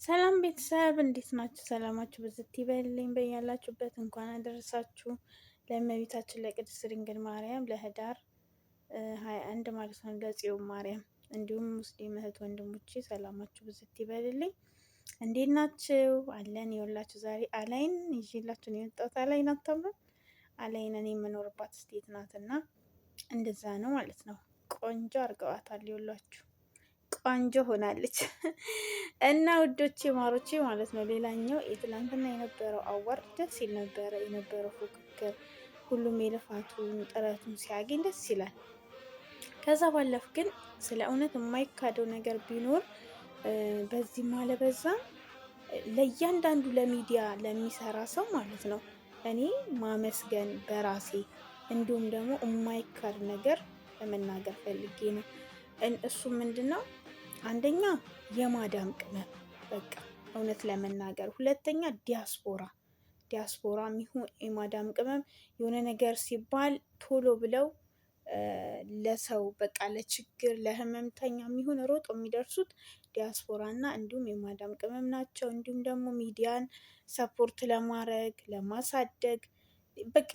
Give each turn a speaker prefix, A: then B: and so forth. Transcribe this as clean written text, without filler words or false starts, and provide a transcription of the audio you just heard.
A: ሰላም ቤተሰብ እንዴት ናችሁ? ሰላማችሁ ብዝት ይበልልኝ በያላችሁበት። እንኳን አደረሳችሁ ለእመቤታችን ለቅድስት ድንግል ማርያም ለህዳር 21 ማለት ነው፣ ለጽዮን ማርያም። እንዲሁም ሙስሊም እህት ወንድሞቼ ሰላማችሁ ብዝት ይበልልኝ። እንዴት ናችሁ? አለን። የወላችሁ ዛሬ አላይን ይዤላችሁ ነው የመጣሁት። አላይን አታምሩም? አላይን እኔ የምኖርባት ስቴት ናትና እንደዛ ነው ማለት ነው። ቆንጆ አድርገዋታል የወላችሁ ቆንጆ ሆናለች እና ውዶቼ ማሮቼ ማለት ነው። ሌላኛው የትላንትና የነበረው አዋርድ ደስ ይል ነበረ። የነበረው ፉክክር ሁሉም የልፋቱን ጥረቱን ሲያገኝ ደስ ይላል። ከዛ ባለፍ ግን ስለ እውነት የማይካደው ነገር ቢኖር በዚህ ማለበዛ ለእያንዳንዱ ለሚዲያ ለሚሰራ ሰው ማለት ነው እኔ ማመስገን በራሴ እንዲሁም ደግሞ የማይካድ ነገር ለመናገር ፈልጌ ነው። እሱ ምንድን ነው? አንደኛ የማዳም ቅመም በቃ እውነት ለመናገር፣ ሁለተኛ ዲያስፖራ የሚሆን የማዳም ቅመም የሆነ ነገር ሲባል ቶሎ ብለው ለሰው በቃ ለችግር ለህመምተኛ የሚሆን ሮጦ የሚደርሱት ዲያስፖራ እና እንዲሁም የማዳም ቅመም ናቸው። እንዲሁም ደግሞ ሚዲያን ሰፖርት ለማድረግ ለማሳደግ በቃ